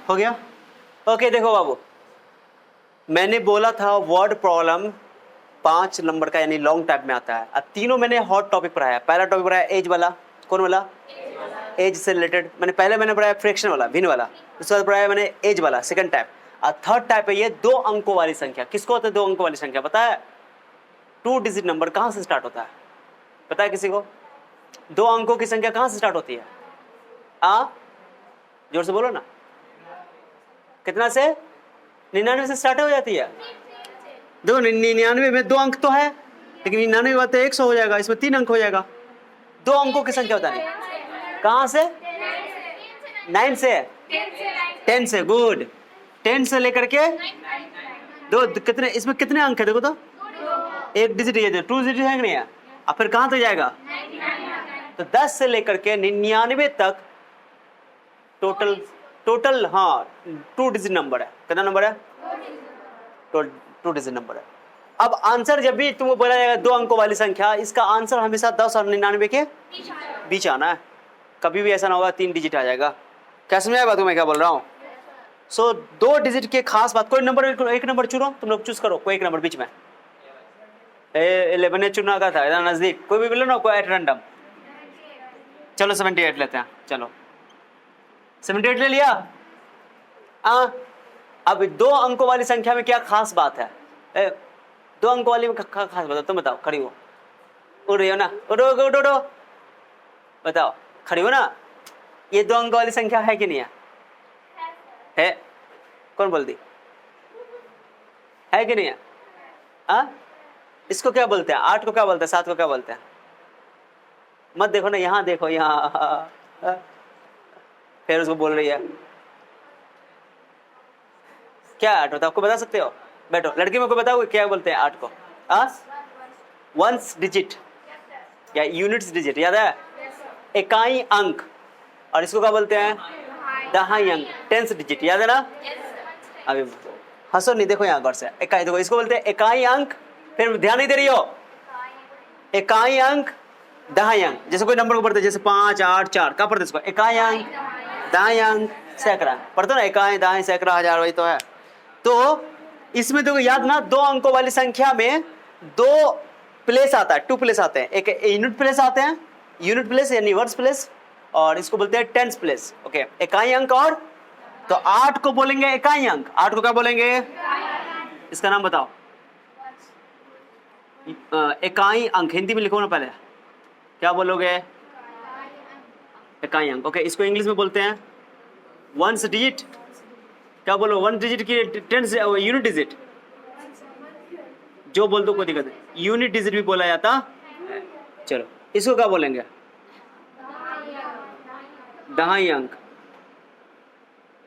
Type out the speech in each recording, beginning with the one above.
हो गया? ओके देखो बाबू, मैंने बोला था वर्ड प्रॉब्लम 5 नंबर का यानी लॉन्ग टाइप में आता है। अब तीनों मैंने हॉट टॉपिक पढ़ाया। पहला टॉपिक पढ़ाया एज वाला, कौन वाला? एज से रिलेटेड। मैंने पढ़ाया फ्रैक्शन वाला, भिन्न वाला। उसके बाद पढ़ाया मैंने एज वाला, सेकंड टाइप। और थर्ड टाइप है ये 2 अंकों वाली संख्या। किसको होता है 2 अंकों वाली संख्या? पता है? 2 डिजिट नंबर कहां से स्टार्ट होता है? पता है किसी को? 2 अंकों की संख्या कहां से स्टार्ट होती है? जोर से बोलो ना। कितना से? 99 से स्टार्ट हो जाती है। देखो 99 में 2 अंक तो है, लेकिन 99 बात 100 हो जाएगा, इसमें 3 अंक हो जाएगा। 2 अंकों की संख्या बतानी। कहां से? 9 से? 10 से। गुड। 10 से लेकर के दो कितने, इसमें कितने अंक है देखो तो? 1 डिजिट है, 2 डिजिट है कि नहीं है? अब फिर कहां तक जाएगा? तो 10 से लेकर के 99 तक टोटल हाँ 2 डिजिट नंबर है। कितना नंबर है? 2 डिजिट नंबर है। अब आंसर जब भी तुमको बोला जाएगा 2 अंकों वाली संख्या, इसका आंसर हमेशा 10 और 99 के बीच आना है। कभी भी ऐसा ना होगा 3 डिजिट आ जाएगा। क्या समझ आया बात को मैं क्या बोल रहा हूँ? सो 2 डिजिट के खास बात। कोई नंबर, एक नंबर चुनो, तुम लोग चूज करो कोई एक नंबर बीच में। 11 चुना का था, इधर नजदीक कोई भी बोलो ना, कोई एट रैंडम। चलो 78 लेते हैं। चलो 78 ले लिया। अब 2 अंकों वाली संख्या में क्या खास बात है? 2 अंकों वाली में खास बात है, तुम बताओ। खड़ी हो, उड़ रही हो ना? उड़ो उड़ो उड़ो, बताओ। खड़ी हो ना? ये 2 अंकों वाली संख्या है कि नहीं है? है। कौन बोल दी? है कि नहीं है? इसको क्या बोलते हैं? 8 को क्या बोलते हैं? 7 को क्या बोलते हैं? मत देखो ना, यहाँ देखो, यहाँ। फिर उसको बोल रही है क्या 8 होता है? आपको बता सकते हो? बैठो, लड़की में को बताओ क्या बोलते हैं 8 को? वंस डिजिट या यूनिट्स डिजिट, याद है? इकाई अंक। और इसको क्या बोलते हैं? दहाई अंक, 10th डिजिट, याद है ना? अभी हंसो नहीं, देखो यहाँ गौर से। इकाई देखो, इसको बोलते हैं इकाई अंक। फिर ध्यान नहीं दे रही हो? इकाई अंक, दहाई अंक। जैसे कोई नंबर को पढ़ते, जैसे 5, 8, 4, क्या पढ़ते इसको? इकाई अंक, दहाई अंक, सैकड़ा। पढ़ते ना इकाई, दहाई, सैकड़ा, हजार, वही तो है। तो इसमें देखो याद ना, 2 अंकों वाली संख्या में 2 प्लेस आता है, 2 प्लेस आते हैं। एक यूनिट प्लेस आते हैं, यूनिट प्लेस यानी वर्स प्लेस, और इसको बोलते हैं टेंस प्लेस। ओके, इकाई अंक। और तो 8 को बोलेंगे इकाई अंक। 8 को क्या बोलेंगे? इसका नाम बताओ। इकाई अंक हिंदी में लिखो ना पहले, क्या बोलोगे? इकाई अंक। ओके, इसको इंग्लिश में बोलते हैं वंस डिजिट। क्या बोलो? 1 डिजिट की 10 यूनिट डिजिट, जो बोल दो कोई दिक्कत नहीं। यूनिट डिजिट भी बोला जाता है। चलो इसको क्या बोलेंगे? दहाई अंक।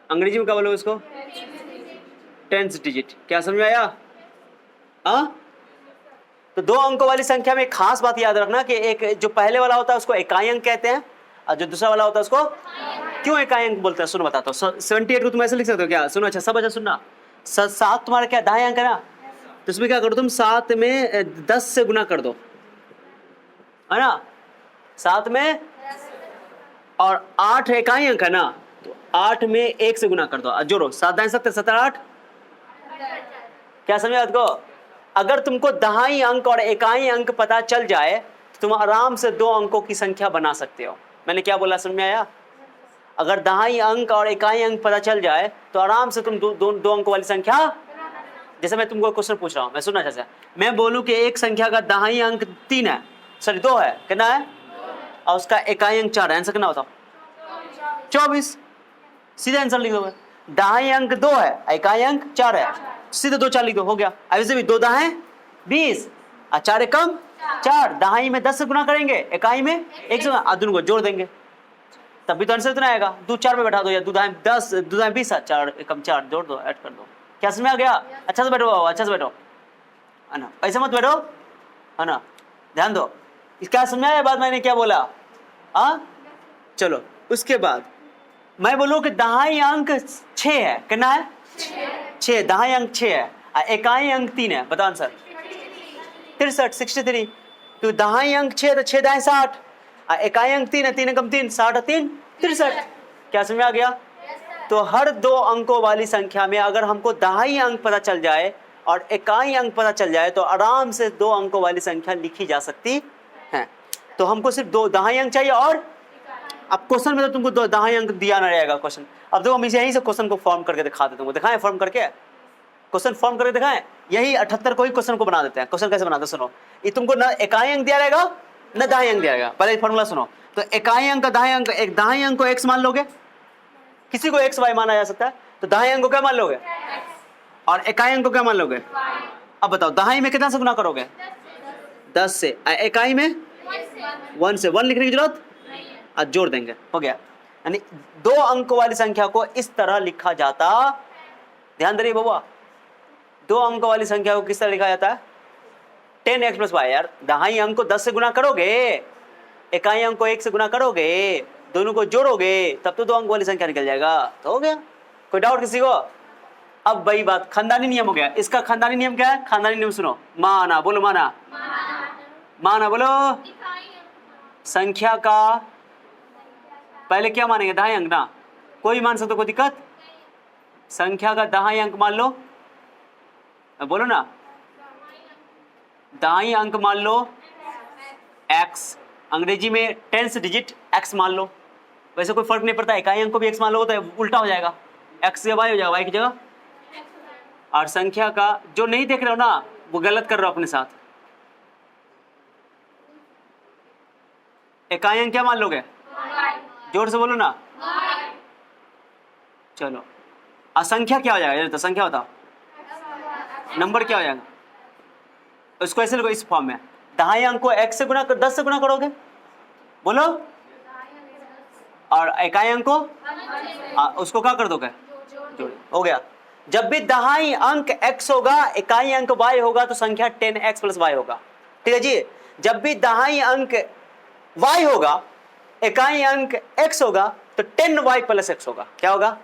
अंग्रेजी में क्या बोलोगे इसको? 10th digit. क्या समझ में आया? तो 2 अंकों वाली संख्या में एक खास बात याद रखना कि एक जो पहले वाला होता है उसको इकाई अंक कहते हैं, और जो दूसरा वाला होता है उसको क्यों इकाई अंक बोलते हैं? सुनो बताता हूँ। 78 को तुम ऐसे लिख सकते हो क्या? सुनो, अच्छा सब अच्छा सुनना। 7 तुम्हारा क्या दहाई अंक है ना? तो इसमें क्या करो तुम? 7 में 10 से गुना कर दो, है ना? 7 में, और 8 इकाई अंक है ना, तो 8 में 1 से गुना कर दो, जोड़ो। 7 दाएं सकते, 7 8। क्या समझे बात को? अगर तुमको दहाई अंक और इकाई अंक पता चल जाए तो तुम आराम से 2 अंकों की संख्या बना सकते हो। मैंने क्या बोला, समझ में आया? अगर दहाई अंक और इकाई अंक पता चल जाए तो आराम से तुम 2 अंकों वाली संख्या। जैसे मैं तुमको क्वेश्चन पूछ रहा हूं, मैं सुनना चाहता हूं। मैं बोलूं कि एक संख्या का दहाई अंक 3 है, सॉरी 2 है, कितना है? और उसका इकाई अंक 4 है, आंसर कितना बताओ? 24। सीधा आंसर लिख दो। दहाई अंक 2 है, इकाई अंक 4 है, सीधे 2 4 लिख दो, हो गया। ऐसे भी 2 दहाई 20 और 4 एकम 4। दहाई में 10 से गुना करेंगे, इकाई में 1 से, दोनों को जोड़ देंगे, तब भी तो आंसर इतना आएगा। 2 4 में बैठा दो, या 2 दहाई 10, 2 दहाई 20, 4 एकम 4, जोड़ दो, ऐड कर दो। क्या समझ में आ गया? अच्छा से बैठो, अच्छा से बैठो, है ना? ऐसे मत बैठो, है ना? ध्यान दो। क्या समझ में आया बात मैंने क्या बोला? चलो उसके बाद मैं बोलूं कि दहाई अंक 6 है, कितना है? 6। दहाई अंक 6 है, इकाई अंक 3 है, बताओ आंसर। 63, 63। तो दहाई अंक 6 तो 6 दहाई 60, इकाई अंक 3 है, 3 एकम 3, 60 3 63। क्या समझ में आ गया? तो हर 2 अंकों वाली संख्या में अगर हमको दहाई अंक पता चल जाए और इकाई अंक पता चल जाए तो आराम से 2 अंकों वाली संख्या लिखी जा सकती है। तो हमको सिर्फ 2 दहाई अंक चाहिए। और अब क्वेश्चन में तो तुमको 2 दहाई अंक दिया ना रहेगा क्वेश्चन। अब देखो हम इसे यहीं से क्वेश्चन को फॉर्म करके दिखा देते हैं। दिखाएं फॉर्म करके, क्वेश्चन फॉर्म करके दिखाएं। यही 78 को ही क्वेश्चन को बना देते हैं। क्वेश्चन कैसे बनाते हैं सुनो। ये तुमको ना इकाई अंक दिया रहेगा ना दहाई अंक दिया रहेगा। पहले फॉर्मूला सुनो। तो इकाई अंक का दहाई अंक, एक दहाई अंक को x मान लोगे, किसी को x y माना जा सकता है, तो दहाई अंक को क्या मान लोगे और इकाई अंक को क्या मान लोगे। अब बताओ दहाई में कितना से गुना करोगे 10 से, इकाई में 1 से। 1 लिखने की जरूरत आज जोड़ देंगे, हो गया। यानी 2 अंक वाली संख्या को इस तरह लिखा जाता, ध्यान दे बाबा, 2 अंक वाली संख्या को किस तरह लिखा जाता है 10x + y। यार दहाई अंक को 10 से गुना करोगे, इकाई अंक को 1 से गुना करोगे, दोनों को जोड़ोगे तब तो 2 अंक वाली संख्या निकल जाएगा। तो हो गया, कोई डाउट किसी को। अब वही बात खानदानी नियम हो गया। इसका खानदानी नियम क्या है, खानदानी नियम सुनो। माना बोलो, माना माना बोलो। संख्या का पहले क्या मानेंगे दहाई अंक ना, कोई मान सकते, कोई दिक्कत। संख्या का दहाई अंक मान लो, बोलो ना, दहाई अंक मान लो x, अंग्रेजी में 10th डिजिट x मान लो। वैसे कोई फर्क नहीं पड़ता, इकाई अंक को भी x मान लो तो उल्टा हो जाएगा, x से y हो जाएगा, y की जगह। और संख्या का जो नहीं देख रहे हो ना वो गलत कर रहे हो अपने साथ। इकाई अंक क्या मान लोगे, जोर से बोलो ना। चलो असंख्या क्या हो जाएगा, तो संख्या बताओ, नंबर क्या हो जाएगा। उसको ऐसे लिखो इस फॉर्म में, दहाई अंक को x से गुना 10 से गुना करोगे, बोलो, और इकाई अंक को उसको क्या कर दोगे, जोड़, हो गया। जब भी दहाई अंक x होगा, इकाई अंक y होगा, तो संख्या 10x + y होगा। ठीक है जी। जब भी दहाई अंक y होगा, इकाई अंक x होगा, तो 10y + x होगा। क्या होगा,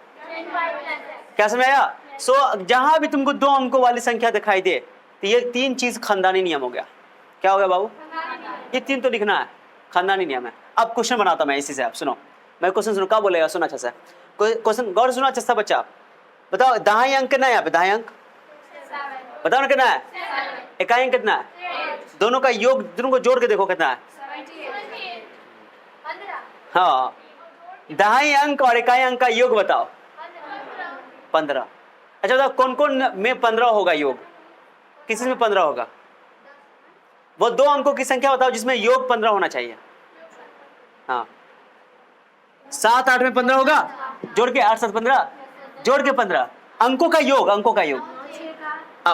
क्या समझ आया। जहां भी तुमको 2 अंकों वाली संख्या दिखाई दे तो ये 3 चीज खानदानी नियम हो गया। क्या हो गया बाबू, ये 3 तो लिखना है, खानदानी नियम है। अब क्वेश्चन बनाता मैं इसी से, आप सुनो, मैं क्वेश्चन सुनो, क्या बोलेगा सुना अच्छा से क्वेश्चन, गौर सुना अच्छा सा बच्चा। बताओ दहाई अंक कितना है, यहाँ पे दहाई अंक बताओ ना कितना है, इकाई अंक कितना है, दोनों का योग, दोनों को जोड़ के देखो कितना है। हाँ, दहाई अंक और इकाई अंक का योग बताओ 15। अच्छा बताओ कौन कौन में 15 होगा योग, किसी में 15 होगा, वो 2 अंकों की संख्या बताओ जिसमें योग 15 होना चाहिए। हाँ, 7 8 में 15 होगा, जोड़ के 8 7 15, जोड़ के 15 अंकों का योग, अंकों का योग।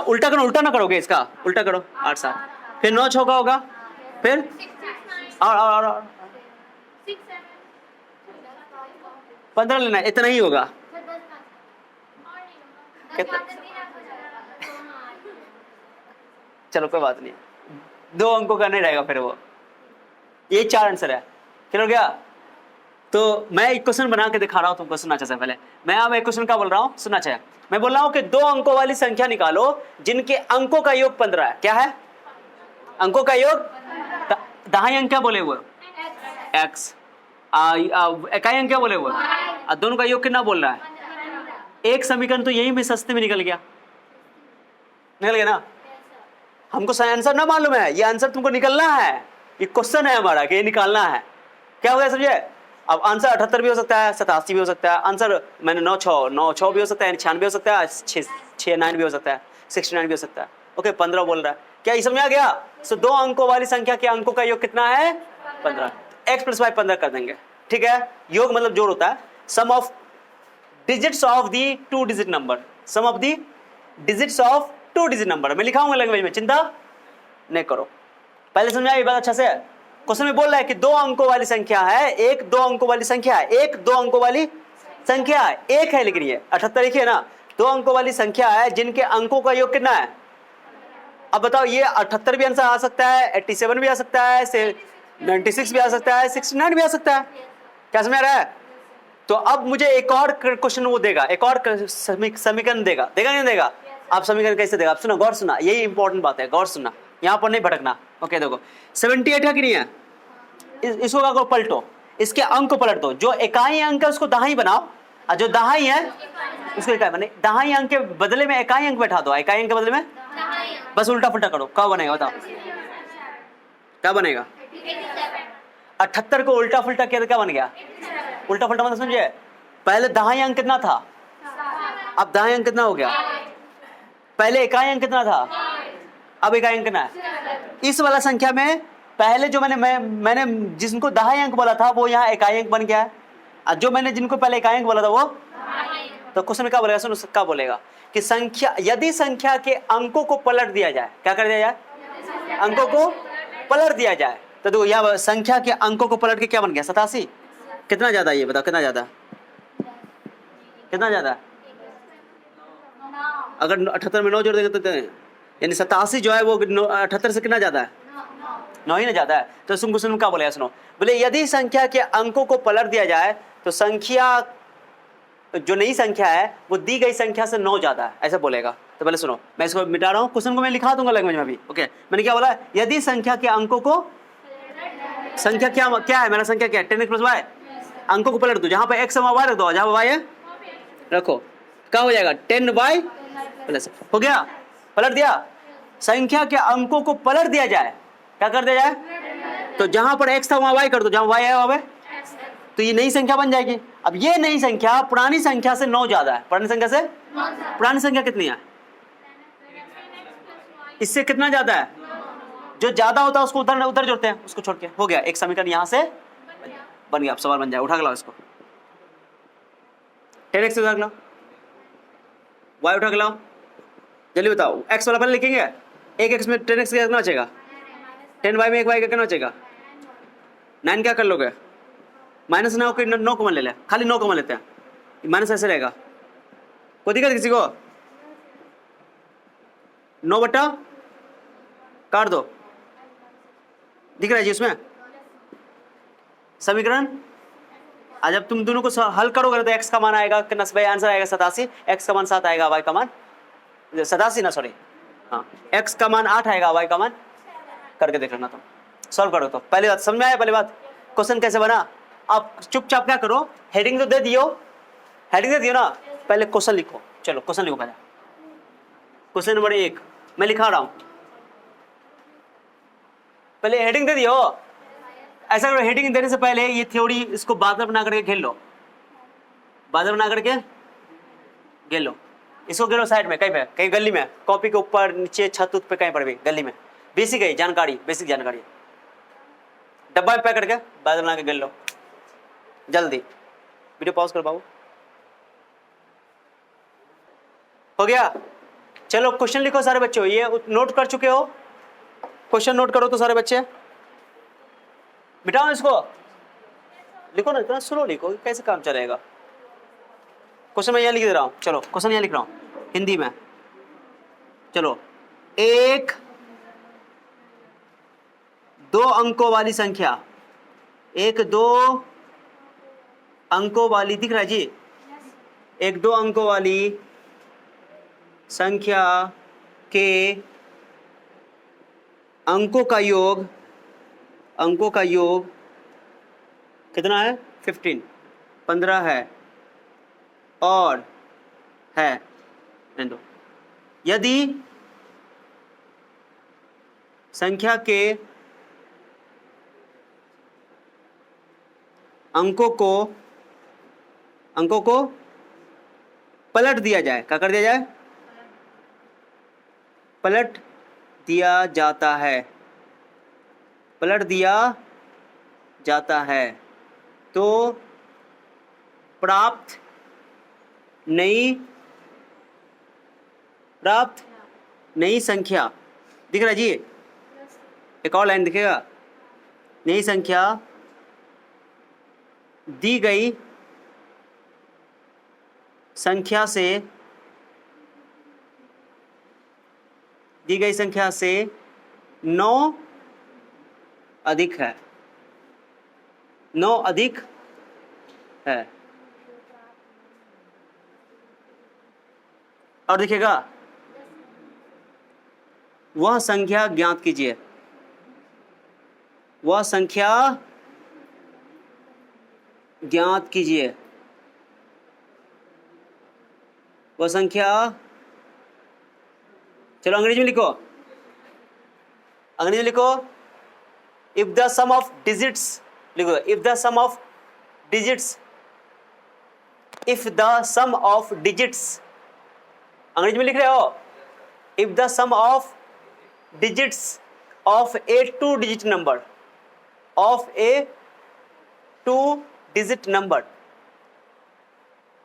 उल्टा करो, उल्टा ना करोगे इसका, उल्टा करो 8 7, फिर 9 6 का होगा, फिर और 15 लेना, इतना ही होगा। चलो कोई बात नहीं, 2 अंकों का नहीं रहेगा फिर वो। ये 4 आंसर है, क्लियर हो गया। तो मैं एक क्वेश्चन बना के दिखा रहा हूं तुमको, सुनना चाहिए। पहले मैं अब एक क्वेश्चन क्या बोल रहा हूं, सुनना चाहिए। मैं बोल रहा हूं कि 2 अंकों वाली संख्या निकालो जिनके अंकों का योग 15 है। क्या है, अंकों का योग। दहाई अंक क्या बोले हुए, x, इकाई अंक क्या बोले हुए, दोनों का योग कितना बोल रहा है। एक समीकरण तो यही में सस्ते में निकल गया, निकल गया ना। हमको आंसर ना मालूम है, ये आंसर तुमको निकलना है, ये क्वेश्चन है हमारा कि ये निकालना है। क्या हो गया समझे। अब आंसर 78 भी हो सकता है, 87 भी हो सकता है, आंसर मैंने 9 6 भी हो सकता है, 96 भी हो सकता है, 69 भी हो सकता है, 69 भी हो सकता है। ओके 15 बोल रहा है, क्या ये समझ आ गया। 2 अंकों वाली संख्या के अंकों का योग कितना है 15, x + y 15 कर देंगे। ठीक है, योग मतलब जोड़ होता है, sum of digits of the 2 digit number, sum of the digits of 2 digit number. मैं लिखाऊंगा लैंग्वेज में, चिंता नहीं करो। पहले समझा ये बात अच्छा से। क्वेश्चन में बोल रहा है कि 2 अंकों वाली संख्या है, एक 2 अंकों वाली संख्या है, एक 2 अंकों वाली संख्या है, एक है लेकिन ये 78 लिखिए ना, 2 अंकों वाली संख्या है जिनके अंकों का योग कितना है। अब बताओ ये 78 भी आंसर आ सकता है, 87 भी आ सकता है, 96 भी आ सकता है, 69 भी आ सकता है। क्या समझ रहा है। तो अब मुझे एक और क्वेश्चन वो देगा, एक और समीकरण देगा, देगा नहीं देगा। आप समीकरण कैसे देगा, आप सुनो, गौर सुना, यही इंपॉर्टेंट बात है, गौर सुनना, यहाँ पर नहीं भटकना। ओके देखो 78 है कि नहीं है, इसको पलटो, इसके अंक को पलट दो, जो इकाई अंक है उसको दहाई बनाओ और जो दहाई है उसको इकाई, माने दहाई अंक के बदले में इकाई अंक बैठा दो, इकाई अंक के बदले में बस उल्टा पुल्टा करो, क्या बनेगा बताओ, क्या बनेगा? 78 को उल्टा फुल्टा किया तो क्या बन गया? उल्टा फुल्टा मतलब समझे, पहले दहाई अंक कितना था, अब दहाई अंक कितना हो गया? पहले इकाई अंक कितना था, अब इकाई अंक कितना है? इस वाला संख्या में पहले जो मैंने जिनको दहाई अंक बोला था वो यहाँ इकाई अंक बन गया है, और जो मैंने जिनको पहले इकाई अंक बोला था वो, तो क्वेश्चन में क्या बोलेगा? सुनो क्या बोलेगा कि संख्या, यदि संख्या के अंकों को पलट दिया जाए, क्या कर दिया जाए? अंकों को पलट दिया जाए, तो देखो यह संख्या के अंकों को पलट के क्या बन गया? 87। कितना ज्यादा ये बताओ, कितना ज्यादा, कितना ज्यादा? अगर 78 में 9 जोड़ देंगे तो यानी 87 जो है वो 78 से कितना ज्यादा है? 9 ही ना ज्यादा है। तो तुम क्वेश्चन में क्या बोलेगा? सुनो, बोले यदि संख्या के अंकों को पलट दिया जाए तो संख्या जो नई संख्या है वो दी गई संख्या से 9 ज्यादा है, ऐसा बोलेगा। तो पहले सुनो, मैं इसको मिटा रहा हूँ, क्वेश्चन को मैं लिखा दूंगा लैंग्वेज में भी। ओके, मैंने क्या बोला? यदि संख्या के अंकों को, संख्या क्या है मेरा, संख्या क्या है? 10x + y, अंकों को पलट दो, जहां पे x y रख दो, जहां y है रखो, क्या हो जाएगा? 10y प्लस, हो गया, पलट दिया। संख्या के अंकों को पलट दिया जाए, क्या कर दिया जाए? तो जहां पर x था वहां y कर दो, जहां y है वहां पे, तो ये नई संख्या बन जाएगी। अब ये नई संख्या पुरानी संख्या से 9 ज्यादा है, पुरानी संख्या से, पुरानी संख्या कितनी है? इससे कितना ज्यादा है? जो ज्यादा होता है उसको उधर उधर जोड़ते हैं, उसको छोड़ के, हो गया एक समीकरण यहां से बन गया। अब सवाल बन जाए, उठा के लाओ इसको, 10x उठा के लाओ, y उठा के लाओ, जल्दी बताओ। x वाला पहले लिखेंगे, एक x में 10x का कितना बचेगा? 10y में एक y का कितना बचेगा? 9 क्या कर लोगे? -9 को 9 कॉमन ले ले, खाली 9 कॉमन लेते हैं, माइनस ऐसे रहेगा, कोई दिक्कत किसी को? 9 बटा काट दो, दिख रहा है जी उसमें समीकरण। आज जब तुम दोनों को हल करोगे तो x का मान आएगा कितना? भाई आंसर आएगा 87, x का मान 7 आएगा, y का मान 87 ना, सॉरी हाँ, x का मान 8 आएगा, y का मान, करके देख लेना तुम, सॉल्व करो। तो पहली बात समझ में आया? पहली बात क्वेश्चन कैसे बना? आप चुपचाप क्या करो, हेडिंग तो दे दियो, हेडिंग दे दियो ना, पहले क्वेश्चन लिखो। चलो क्वेश्चन लिखो पहले, क्वेश्चन नंबर 1 मैं लिखा रहा हूं, पहले हेडिंग दे दियो। ऐसा करो, हेडिंग देने से पहले ये थ्योरी इसको बादल बना करके घेर लो, बादल बना करके घेर लो, इसको घेरो साइड में, कहीं पे, कहीं गली में, कॉपी के ऊपर नीचे छत पे कहीं पर भी, गली में, बेसिक है जानकारी, बेसिक जानकारी, डब्बा में पैक करके बादल बना के घेर लो। जल्दी वीडियो पॉज करो बाबू, हो गया? चलो क्वेश्चन लिखो सारे बच्चों, ये नोट कर चुके हो? क्वेश्चन नोट करो तो सारे बच्चे, बिठाओ इसको, लिखो ना, इतना स्लो लिखो, कैसे काम चलेगा? क्वेश्चन मैं यहाँ लिख दे रहा हूँ, चलो क्वेश्चन यहाँ लिख रहा हूँ हिंदी में। चलो, एक 2 अंकों वाली संख्या, एक 2 अंकों वाली, दिख रहा है जी? एक 2 अंकों वाली संख्या के अंकों का योग, अंकों का योग कितना है? 15 है, और है, यदि संख्या के अंकों को पलट दिया जाए, क्या कर दिया जाए? पलट दिया जाता है, पलट दिया जाता है, तो प्राप्त नई संख्या, दिख रहा है जी? एक और लाइन दिखेगा, नई संख्या दी गई संख्या से 9 अधिक है, 9 अधिक है। और दिखेगा, वह संख्या ज्ञात कीजिए, वह संख्या ज्ञात कीजिए वो संख्या, चलो अंग्रेजी में लिखो, अंग्रेजी में लिखो, if the sum of digits, लिखो if the sum of digits, if the sum of digits, अंग्रेजी में लिख रहे हो, if the sum of digits of a 2 digit number, of a 2 digit number,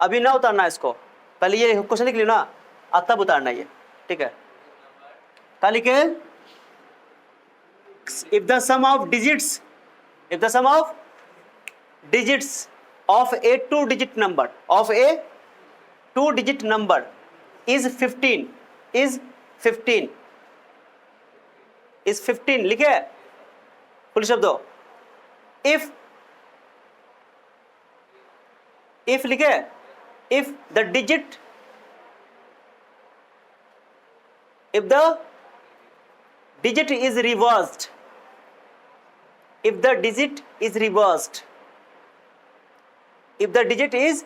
अभी ना उतारना इसको, पहले ये क्वेश्चन लिख लियो ना, तब उतारना ये, ठीक है। क्या लिखे, if the sum of digits, if the sum of digits of a 2 digit number, of a 2 digit number is 15, is 15, is 15, लिखे फुल शब्दों, इफ लिखे, if the digit, if the digit is reversed, if the digit is reversed, if the digit is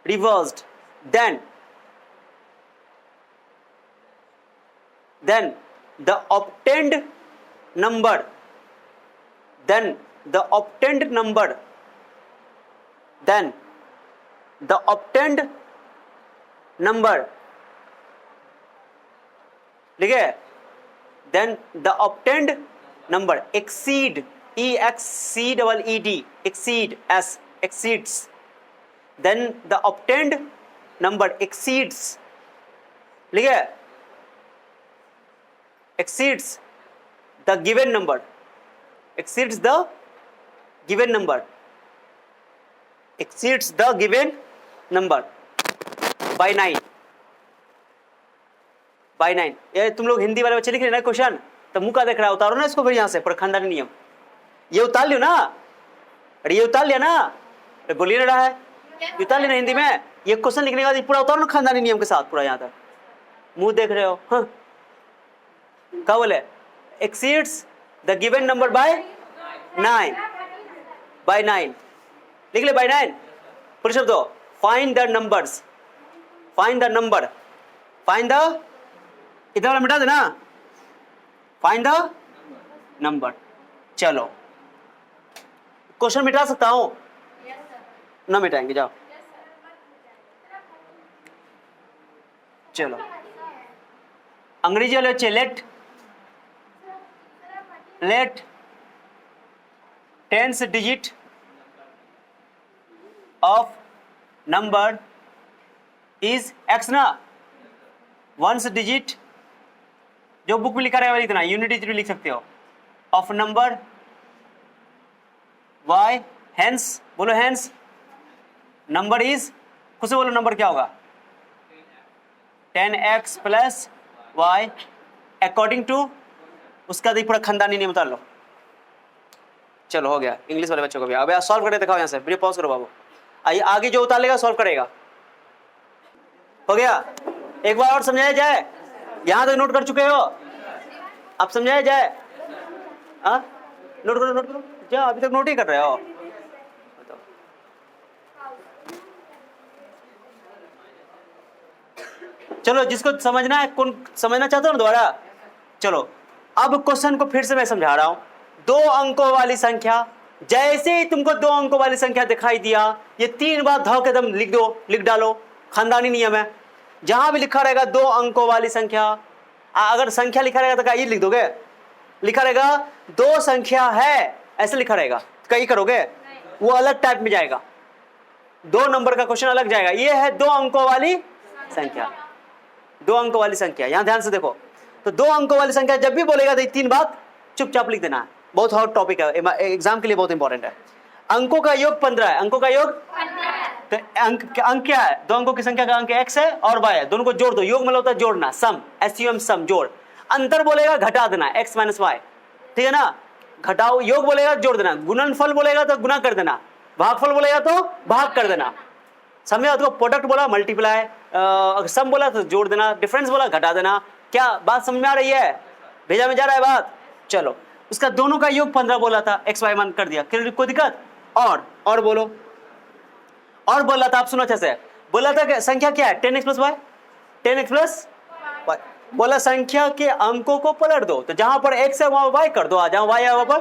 reversed, then the obtained number, then the obtained number, then the obtained number, लिखे, then the obtained number exceed, exceed, exceed, s, exceeds, then the obtained number exceeds, लिखे, exceeds the given number, exceeds the given number, exceeds the given number by 9, by 9। ये तुम लोग हिंदी वाले बच्चे लिख रहे ना क्वेश्चन, तो मुंह का देख रहा है, उतारो ना इसको फिर यहाँ से, पर खानदानी नियम ये उतार लियो ना, अरे ये उतार लिया ना, बोल ही नहीं रहा है, ये उतार लेना हिंदी में, ये क्वेश्चन लिखने के बाद पूरा उतारो ना खानदानी नियम के साथ पूरा, यहाँ तक मुंह देख रहे हो, हाँ क्या बोले, exceeds the given number by 9, by 9, लिख ले by 9, पूरे शब्दों, find the numbers, find the number, find the, इधर वाला मिटा देना, find the number। चलो क्वेश्चन मिटा सकता हूं, ना मिटाएंगे, जाओ चलो अंग्रेजी वाले बच्चे, let tens digit of number is x ना, वंस डिजिट जो बुक में लिखा रहेगा लिखना, यूनिट डिजिट भी लिख सकते हो, ऑफ नंबर वाई, हेंस बोलो, हेंस नंबर इज, खुद से बोलो नंबर क्या होगा, 10x plus Y according to, उसका देखिए पूरा खानदानी नहीं उतार लो। चलो हो गया, इंग्लिश वाले बच्चों को भी, अब यार सॉल्व करके दिखाओ यहाँ से, वीडियो पॉज करो बाबू, आइए आगे जो उतार लेगा सॉल्व करेगा। हो गया, एक बार और समझाया जाए, यहां तक नोट कर चुके हो, अब समझाया जाए, हाँ नोट करो क्या, अभी तक नोट ही कर रहे हो, बताओ। चलो जिसको समझना है, कौन समझना चाहता हो ना दोबारा, चलो अब क्वेश्चन को फिर से मैं समझा रहा हूं। 2 अंकों वाली संख्या, जैसे ही तुमको 2 अंकों वाली संख्या दिखाई दिया, ये 3 बार धाव के दम लिख डालो, खानदानी नियम है, जहां भी लिखा रहेगा 2 अंकों वाली संख्या, अगर संख्या लिखा रहेगा तो क्या ये लिख दोगे, लिखा रहेगा 2 संख्या है, ऐसे लिखा रहेगा, कहीं करोगे वो अलग टाइप में जाएगा, 2 नंबर का क्वेश्चन अलग जाएगा। ये है 2 अंकों वाली संख्या, 2 अंकों वाली संख्या, यहां ध्यान से देखो, तो 2 अंकों वाली संख्या जब भी बोलेगा तो 3 बात चुपचाप लिख देना है, बहुत हॉट टॉपिक है, एग्जाम के लिए बहुत इंपॉर्टेंट है। अंकों का योग 15 है, अंकों का योग 15, तो अंक क्या है, 2 अंकों की संख्या का अंक x है और y है, दोनों को जोड़ दो, योग मतलब होता है जोड़ना, सम, SUM सम, जोड़, अंतर बोलेगा घटा देना, x माइनस y, ठीक है ना, घटाओ, योग बोलेगा जोड़ देना, गुणनफल बोलेगा तो गुना कर देना, भागफल बोलेगा तो भाग कर देना, समझा, तो प्रोडक्ट बोला मल्टीप्लाई, सम बोला तो जोड़ देना, डिफरेंस बोला घटा देना, क्या बात समझ में आ रही है, भेजा में जा रहा है बात। चलो उसका दोनों का योग 15 बोला था, एक्स वाई मान कर दिया, कोई दिक्कत, और बोलो, और बोला था, आप सुनो अच्छे से, बोला था कि संख्या क्या है 10x plus Y, 10x plus Y. बोला संख्या के अंकों को पलट दो, तो जहां पर x है वहां y कर दो, जहां y है वहां पर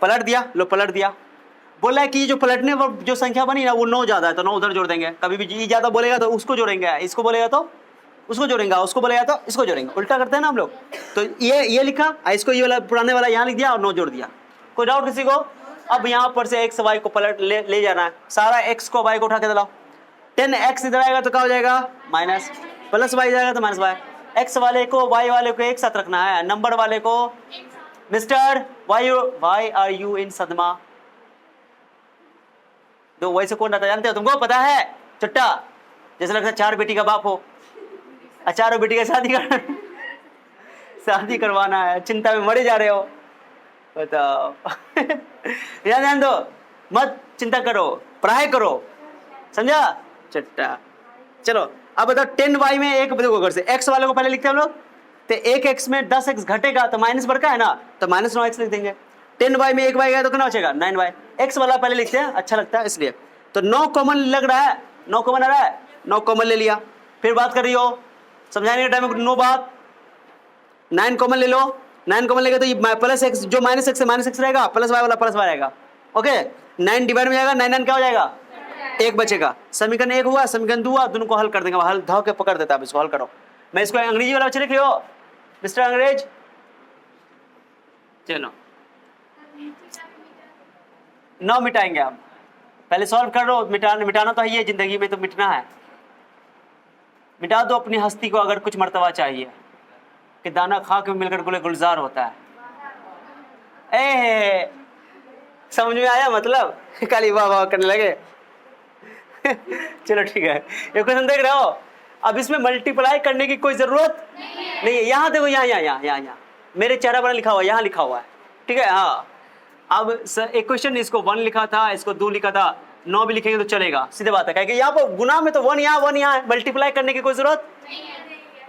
पलट दिया, लो पलट दिया। बोला है कि जो पलटने पर जो संख्या बनी ना वो 9 ज्यादा है तो 9 उधर जोड़ देंगे, कभी भी ई ज्यादा बोलेगा तो उसको जोड़ेंगे, इसको बोलेगा तो उसको जोड़ेंगे, उसको बोलेगा तो इसको जोड़ेंगे, उल्टा करते हैं ना हम लोग। तो ये लिखा, इसको ये वाला पुराने वाला यहाँ लिख दिया और 9 जोड़ दिया। कोई डाउट किसी को? अब यहाँ पर से x y को पलट ले जाना है, सारा x को y को उठा के दिलाओ। 10x इधर आएगा तो क्या हो जाएगा माइनस, प्लस y जाएगा तो माइनस y। x वाले को y वाले को एक साथ रखना है, नंबर वाले को mister why are you in सदमा। दो वैसे कौन रहता जानते हो? तुमको पता है? चुट्टा जैसे लगता है 4 बेटी का बाप हो, चारों बेटी का शादी करवाना है, चिंता में मरे जा रहे हो, बताओ। ध्यान दो, मत चिंता करो, पढ़ाई करो, समझा चट्टा। चलो अब बताओ 10y में एक देखो, अगर से x वाले को पहले लिखते हैं हम लोग, तो 1x में 10x घटेगा तो माइनस बढ़ का है ना, तो माइनस 9x लिख देंगे। 10y में 1y गया तो कितना बचेगा 9y। x वाला पहले लिखते हैं, अच्छा लगता है इसलिए। तो 9 कॉमन लग रहा है, 9 कॉमन आ रहा है, 9 कॉमन ले लिया। फिर बात कर रही हो समझाने के टाइम में 9 बात, 9 कॉमन ले लो, 9 कॉमन लेगा तो ये प्लस x जो माइनस x है माइनस x रहेगा, प्लस y वाला प्लस y रहेगा। ओके 9 डिवाइड में जाएगा, 9 क्या हो जाएगा 1 बचेगा। समीकरण 1 हुआ, समीकरण 2 हुआ, दोनों को हल कर देंगे, हल धाव के पकड़ देता है, इसको हल करो। मैं इसको अंग्रेजी वाला बच्चे लिख लियो मिस्टर अंग्रेज। चलो 9 मिटाएंगे हम, पहले सॉल्व कर लो। मिटाना तो है, ये जिंदगी में तो मिटना है। मिटा दो अपनी हस्ती को अगर कुछ मर्तबा चाहिए, कि दाना खा के मिलकर गुले गुलजार होता है। ए समझ में आया मतलब? खाली वाह वाह करने लगे। चलो ठीक है, ये क्वेश्चन देख रहे हो? अब इसमें मल्टीप्लाई करने की कोई जरूरत नहीं है। यहाँ देखो, यहाँ मेरे चेहरा पर लिखा हुआ, यहाँ लिखा हुआ है, ठीक है। हाँ अब एक क्वेश्चन, इसको 1 लिखा था, इसको 2 लिखा था, 9 भी लिखेंगे तो चलेगा, सीधे बात है। यहाँ पर गुना में तो 1 यहाँ, मल्टीप्लाई करने की कोई जरूरत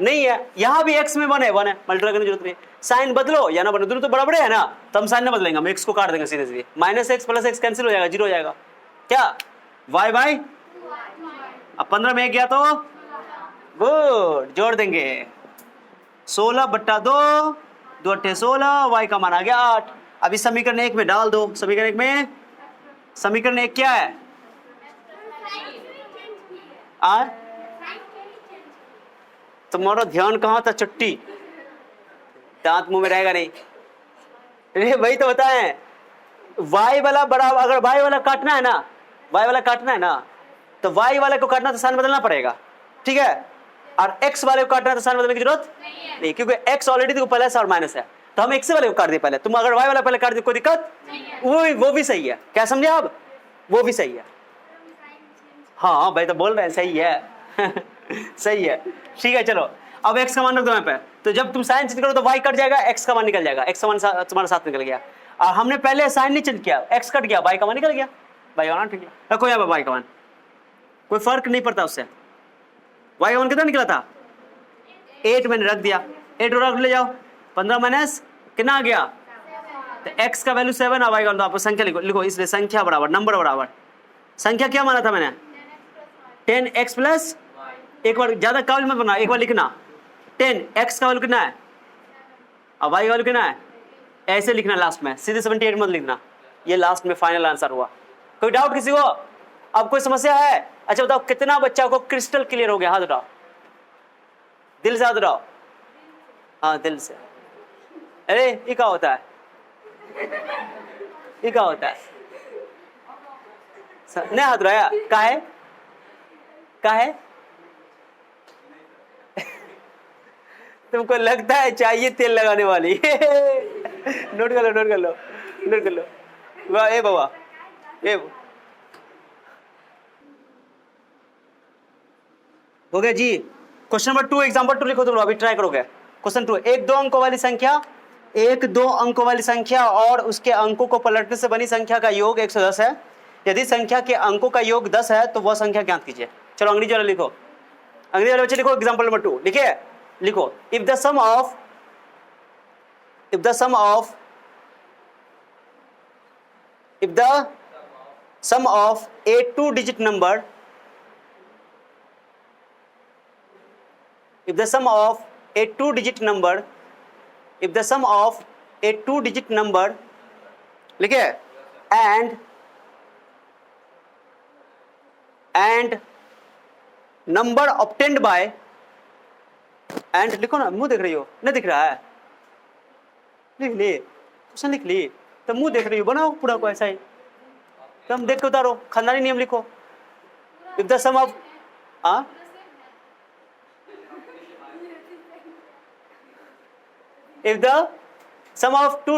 नहीं है। यहाँ भी x में 1 है, मल्टीप्लाई करने की जरूरत नहीं। साइन बदलो या ना बदलो, दोनों तो बराबर है ना, तो हम साइन ना बदलेंगे, हम x को काट देंगे सीधे सीधे। Minus x plus x cancel हो जाएगा, 0 हो जाएगा। क्या y बाई, अब 15 में 1 गया तो गुड, जोड़ देंगे 16 बट्टा 2, 2 अट्ठे 16, y का मान आ गया 8। अब इस समीकरण 1 में डाल दो, समीकरण 1 में, समीकरण 1 क्या है तुम्हारा ध्यान कहाँ था चट्टी, दांत मुंह में रहेगा नहीं। अरे वही तो होता है, y वाला बराबर, अगर y वाला काटना है ना, y वाला काटना है ना, तो y वाले को काटना तो साइन बदलना पड़ेगा, ठीक है। और x वाले को काटना तो साइन बदलने की जरूरत नहीं, क्योंकि x ऑलरेडी तो प्लस और माइनस है, तो हम x वाले को काट दे पहले। तुम अगर y वाला पहले काट दे कोई दिक्कत, वो भी सही है। क्या समझे आप? वो भी सही है। हाँ भाई तो बोल रहे हैं सही है। सही है, ठीक है। चलो अब x का मान रख दो यहाँ पे, तो जब तुम साइन चेंज करो तो y कट जाएगा, x का मान निकल जाएगा, x का मान तुम्हारे साथ निकल गया। और हमने पहले साइन नहीं चेंज किया, x कट गया, y का मान निकल गया, y का मान ठीक है। रखो यहाँ पे y का मान, कोई फर्क नहीं पड़ता उससे। y का मान कितना निकला था 8, मैंने रख दिया, 8 रख ले जाओ, 15 माइनस कितना आ गया, तो x का वैल्यू 7 और y का, आप संख्या लिखो, इसलिए संख्या बराबर नंबर बराबर, संख्या क्या माना था मैंने 10x प्लस, एक बार ज्यादा काबिल मत बना, एक बार लिखना 10x का वैल्यू कितना है और y का वैल्यू कितना है, ऐसे लिखना लास्ट में, सीधे 78 मत लिखना, ये लास्ट में फाइनल आंसर हुआ। कोई डाउट किसी को? अब कोई समस्या है? अच्छा बताओ कितना बच्चा को क्रिस्टल क्लियर हो गया, हाथ उठाओ, दिल से हाथ उठाओ, हाँ दिल से। अरे ये क्या होता है, ये क्या होता है, नहीं हाथ उठाया, का है तुमको लगता है चाहिए तेल लगाने वाली। नोट कर लो, नोट कर लो, नोट कर लो। वाह ए बाबा, ए हो गया जी। क्वेश्चन नंबर 2 एग्जांपल 2 लिखो तुम लोग, अभी ट्राई करोगे। क्वेश्चन 2, 1-2 अंकों वाली संख्या, 1-2 अंकों वाली संख्या और उसके अंकों को पलटने से बनी संख्या का योग 110 है। यदि संख्या के अंकों का योग 10 है तो वह संख्या ज्ञात कीजिए। चलो अंग्रेजी वाला लिखो, अंग्रेजी वाले बच्चे लिखो एग्जांपल नंबर 2, लिखिए, लिखो if the sum of a 2-digit number if the sum of a 2-digit number, if the sum of a 2-digit number, लिखे, and number obtained by, and लिखो ना, मुंह देख रही हो, नहीं दिख रहा है, लिख ली, क्वेश्चन लिख ली, तो मुंह देख रही हो, बनाओ पूरा को ऐसा ही, तो हम देख के उतारो, खानदानी नियम लिखो, if the sum of, if the sum of two,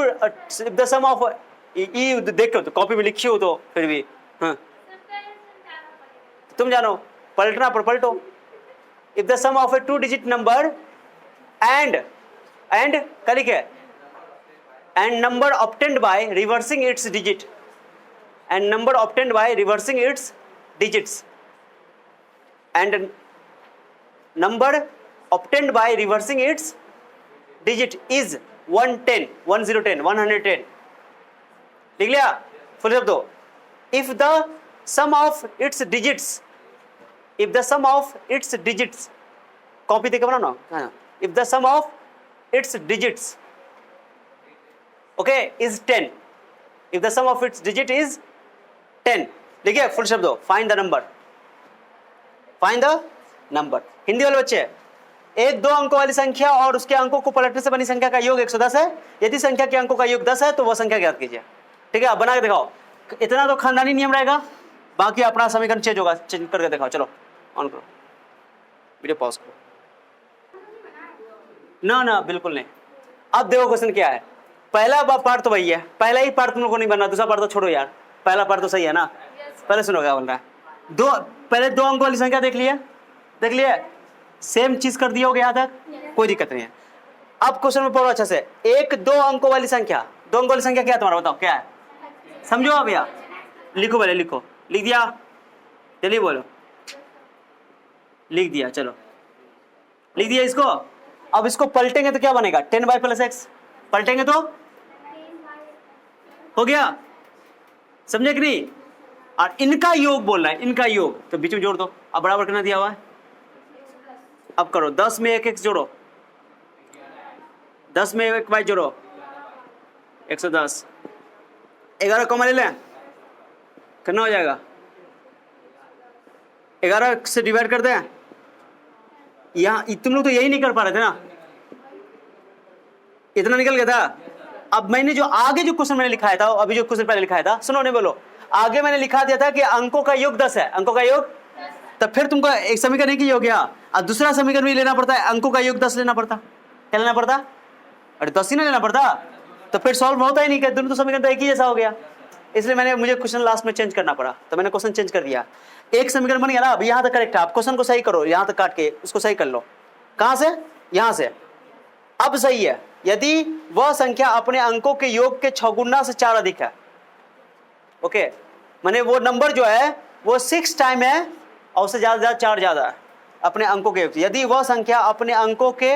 if the sum of ये देखो तो कॉपी में लिखी हो तो फिर भी हाँ तुम जानो पलटना पर पलटो if the sum of a 2-digit number and क्या लिखे and number obtained by reversing its digit and number obtained by reversing its digits and number obtained by reversing its digit is 110 1010 110 लिख लिया फुल शब्द दो if the sum of its digits if the sum of its digits copy देकर बनाओ ना if the sum of its digits okay is 10 if the sum of its digit is 10 लिखिए full शब्द दो find the number हिंदी वाले बच्चे एक 2 अंकों वाली संख्या और उसके अंकों को पलटने से बनी संख्या का योग 110 है यदि संख्या के अंकों का योग 10 है तो वह संख्या ज्ञात कीजिए ठीक है अब बना के दिखाओ इतना तो खानदानी नियम रहेगा बाकी अपना समीकरण चेंज होगा चेंज करके दिखाओ चलो ऑन करो वीडियो पॉज करो ना बिल्कुल नहीं अब देखो क्वेश्चन क्या है पहला पार्ट तो वही है पहला ही पार्ट तुम लोगों को नहीं बनना दूसरा पार्ट तो छोड़ो यार पहला पार्ट तो सही है ना पहले सुनो क्या बोल रहा है पहले 2 अंकों वाली संख्या देख लिया सेम चीज कर दिया होगा यहाँ तक कोई दिक्कत नहीं है अब क्वेश्चन में पढ़ो अच्छा से 1-2 अंकों वाली संख्या 2 अंकों वाली संख्या क्या है तुम्हारा बताओ क्या है समझो आप भैया लिखो पहले लिख दिया चलिए बोलो लिख दिया चलो लिख दिया इसको अब इसको पलटेंगे तो क्या बनेगा 10y+x पलटेंगे तो हो गया समझे कि नहीं और इनका योग बोल रहा है इनका योग तो बीच में जोड़ दो अब बराबर करना दिया हुआ है अब करो 10 में 1x जोड़ो 10 में 1y जोड़ो 110 11 कॉमा ले लें कितना हो जाएगा 11 से डिवाइड कर दें यहाँ तुम लोग तो यही नहीं कर पा रहे थे ना इतना निकल गया था अब मैंने जो आगे जो क्वेश्चन मैंने लिखाया था अभी जो क्वेश्चन पहले लिखाया था सुनो नहीं बोलो आगे मैंने लिखा दिया था कि अंकों का योग 10 है अंकों का योग तो फिर तुमको एक समीकरण एक ही हो गया और दूसरा समीकरण भी लेना पड़ता है अंकों का योग 10 लेना पड़ता क्या लेना पड़ता अरे 10 ही ना लेना पड़ता तो फिर सॉल्व होता ही नहीं दोनों तो समीकरण तो एक ही जैसा हो गया इसलिए मुझे क्वेश्चन लास्ट में चेंज करना पड़ा तो मैंने क्वेश्चन चेंज कर दिया एक समीकरण बन गया ना अब यहाँ तक करेक्ट है आप क्वेश्चन को सही करो यहाँ तक काट के उसको सही कर लो कहाँ से यहाँ से अब सही है यदि वह संख्या अपने अंकों के योग के 6 गुना से 4 अधिक है ओके माने वो नंबर जो है वो 6 टाइम है और उससे ज्यादा 4 ज्यादा है अपने अंकों के योग से यदि वह संख्या अपने अंकों के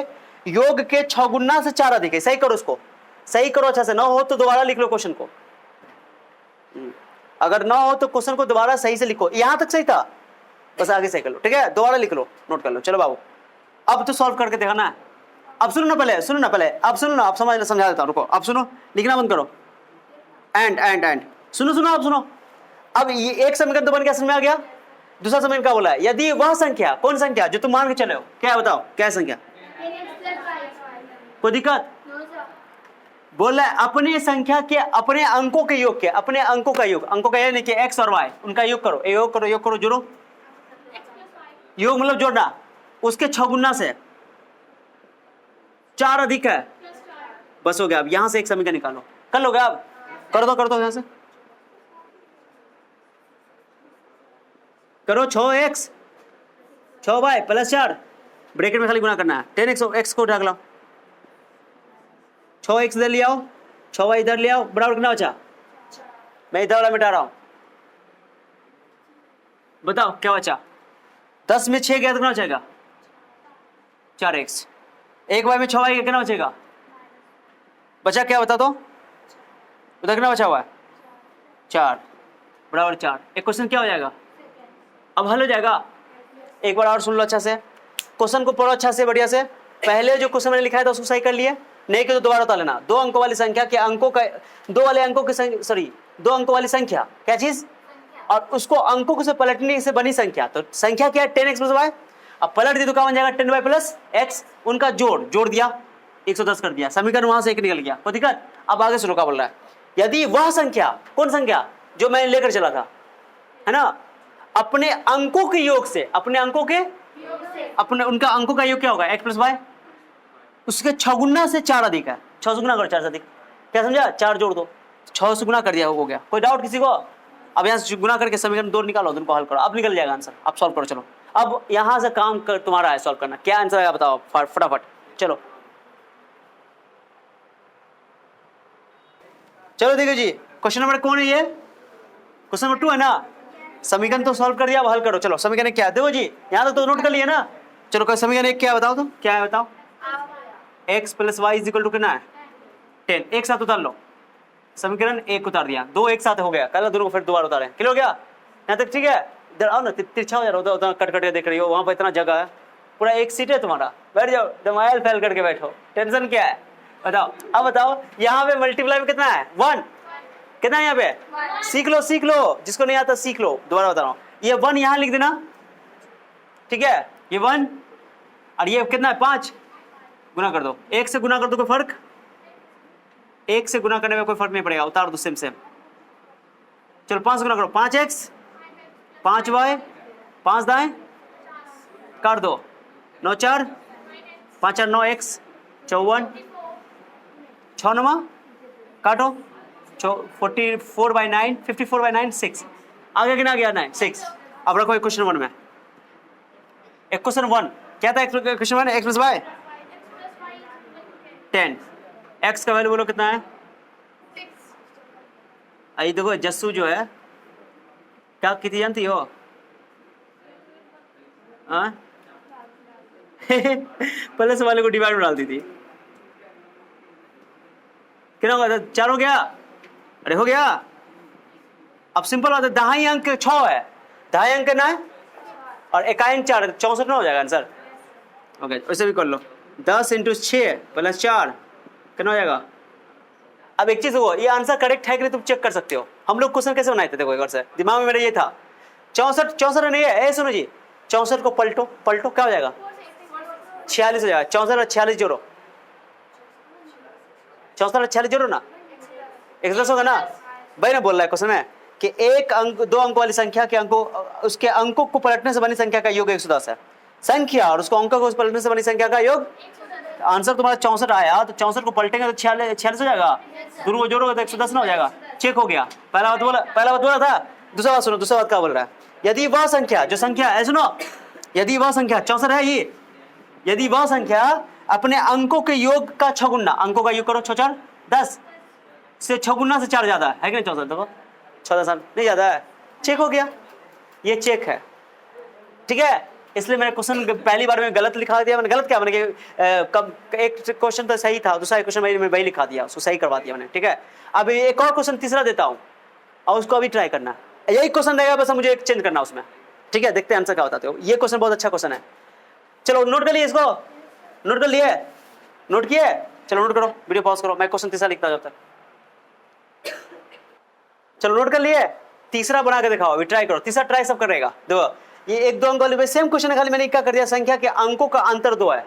योग के 6 गुना से 4 अधिक है सही करो उसको सही करो अच्छा से ना हो तो दोबारा लिख लो क्वेश्चन को अगर ना हो तो क्वेश्चन को दोबारा सही से लिखो यहां तक सही था बस आगे सही कर लो ठीक है दोबारा लिख लो नोट कर लो चलो बाबू अब तो सॉल्व करके देखा ना अब सुनो ना पहले अब सुनो ना आप समझा देता हूं रुको अब सुनो लिखना बंद करो एंड सुनो अब सुनो अब ये एक समीकरण तो बन गया समझ में आ गया दूसरा समीकरण क्या बोला है यदि वह संख्या कौन संख्या जो तुम मान के चले हो क्या बताओ क्या संख्या कोई दिक्कत बोल रहा है अपने संख्या के अपने अंकों के योग के अपने अंकों का यानी कि x और y उनका योग करो जोड़ो योग मतलब जोड़ना उसके 6 गुना से 4 अधिक है बस हो गया अब यहां से एक समीकरण निकालो कर लोगे अब कर दो यहां से करो 6x 6y + 4 ब्रैकेट में खाली गुना करना है 10x को उठा लाओ 6x इधर ले आओ 6y इधर ले आओ बराबर कितना बचा मैं इधर वाला मिटा रहा हूं बताओ क्या बचा 10 में 6 गया तो कितना बचेगा 4x 1y में 6y कितना बचेगा बचा क्या बता दो उधर कितना बचा हुआ है 4 बराबर 4 एक क्वेश्चन क्या हो जाएगा अब हल हो जाएगा एक बार और सुन लो अच्छा से क्वेश्चन को पढ़ो अच्छा से बढ़िया से। पहले जो क्वेश्चन मैंने लिखा था उसको सही कर लिए, नहीं कि तो दोबारा उतार लेना। 2 अंकों वाली संख्या के अंकों का 2 वाले अंकों की सॉरी 2 अंकों वाली संख्या क्या चीज, और उसको अंकों से पलटने से बनी संख्या। तो संख्या क्या है 10x प्लस वाई। अब पलट दी तो क्या बन जाएगा 10y प्लस x, उनका जोड़ दिया 110 कर दिया, समीकरण वहां से एक निकल गया, कोई दिक्कत। अब आगे सुनो क्या बोल रहा है। यदि वह संख्या, कौन संख्या जो मैं लेकर चला था, है ना, अपने अंकों के योग से, अपने अंकों के अपने उनका अंकों का योग क्या होगा x प्लस वाई, उसके 6 गुना से 4 अधिक है। 6 से गुना करो 4 से अधिक, क्या समझा, 4 जोड़ दो, 6 से गुना कर दिया हो गया। कोई डाउट किसी को? अब यहाँ से गुना करके समीकरण 2 निकालो, उनको हल करो, अब निकल जाएगा आंसर। अब सॉल्व करो, चलो अब यहाँ से काम कर तुम्हारा है सॉल्व करना। क्या आंसर आएगा बताओ फटाफट, चलो देखो जी। क्वेश्चन नंबर कौन है ये, क्वेश्चन नंबर 2 है ना। समीकरण तो सॉल्व कर दिया, अब हल करो। चलो समीकरण क्या है देखो जी, यहाँ तक तो नोट कर लिया ना। चलो कोई समीकरण एक क्या है बताओ, तो क्या है बताओ। x plus y is equal to कितना है 10। एक साथ उतार लो, समीकरण 1 उतार दिया, 2 एक साथ हो गया, कल दोनों को फिर दोबारा उतारे, क्लियर हो गया यहाँ तक, ठीक है। इधर आओ ना, तिरछा हो जा रहा है, उतना कट के देख रही हो, वहां पर इतना जगह है, पूरा एक सीट है तुम्हारा, बैठ जाओ, दमायल फैल करके बैठो, टेंशन क्या है बताओ। अब बताओ यहाँ पे मल्टीप्लाई में कितना है 1, कितना है यहाँ पे, सीख लो, जिसको नहीं आता सीख लो। दोबारा बता रहा हूँ, ये 1 यहाँ लिख देना, ठीक है, ये 1 और ये कितना है 5, गुना कर दो, 1 से गुना कर दो, कोई फर्क, 1 से गुना करने में कोई फर्क नहीं पड़ेगा, उतार दो सेम। चलो 5 गुना करो, 5x 5y 5 दाएं काट दो, 9 4 5 4 9x 54, 6 9 काटो, 44/9 54/9 6, आगे कितना गया 9 6। अब रखो एक क्वेश्चन 1 में, एक क्वेश्चन 1 क्या था, question 1 x plus y 10, x का वैल्यू बोलो कितना है 6। आई देखो जस्सू जो है क्या कितनी जानती हो प्लस वाले को डिवाइड में डाल दी थी, कितना होगा 4 हो गया, अरे हो गया। अब सिंपल बात है, दहाई अंक 6 है, दहाई अंक ना है और इकाई अंक 4, 64 ना हो जाएगा आंसर। ओके वैसे भी कर लो, 10 × 6 + 4 कितना हो जाएगा। अब एक चीज हो, ये आंसर करेक्ट है कि नहीं तुम चेक कर सकते हो। हम लोग क्वेश्चन कैसे बनाए थे, देखो एक बार से दिमाग में मेरा ये था 64 नहीं है, सुनो जी 64 को पलटो क्या हो जाएगा 46 हो जाएगा। 64 और 46 जोड़ो, 64 और 46 जोड़ो ना, 110 होगा ना। भाई ना बोल रहा है क्वेश्चन में कि 2 अंक वाली संख्या के अंकों, उसके अंकों को पलटने से बनी संख्या का योग 110 है। संख्या और उसको अंकों को पलटने से बनी संख्या का योग, आंसर तुम्हारा 64 आया, तो 64 को पलटेंगे तो 46 हो जाएगा, दोनों को जोड़ोगे तो 110 ना हो जाएगा। चेक हो गया, पहला बात बोला था। दूसरा बात सुनो, दूसरा बात क्या बोल रहा है, यदि वह संख्या जो संख्या है, सुनो, यदि वह संख्या 64 है ये, यदि वह संख्या अपने अंकों के योग का 6 गुना, अंकों का योग करो 6 4 10 से 6 गुना से 4 ज्यादा है कि नहीं 64, देखो 6 10 नहीं ज्यादा है, चेक हो गया, ये चेक है, ठीक है। इसलिए मैंने क्वेश्चन पहली बार में गलत लिखा दिया, मैंने गलत क्या, मैंने एक क्वेश्चन तो सही था, दूसरा क्वेश्चन मैं वही लिखा दिया, उसको सही करवा दिया मैंने, ठीक है। अब एक और क्वेश्चन तीसरा देता हूँ और उसको अभी ट्राई करना, यही क्वेश्चन रहेगा, बस मुझे एक चेंज करना उसमें, ठीक है। देखते हैं आंसर क्या बताते हो। ये क्वेश्चन बहुत अच्छा क्वेश्चन है, चलो नोट कर लिए, इसको नोट कर लिए, नोट किए, चलो नोट करो, वीडियो पॉज करो, मैं क्वेश्चन तीसरा लिखता हूं जब तक। चलो नोट कर लिए, तीसरा बना के दिखाओ, अभी ट्राई करो, तीसरा ट्राई सब करेगा। देखो ये 1 2 अंक वाली सेम क्वेश्चन है, खाली मैंने क्या कर दिया, संख्या के अंकों का अंतर 2 है,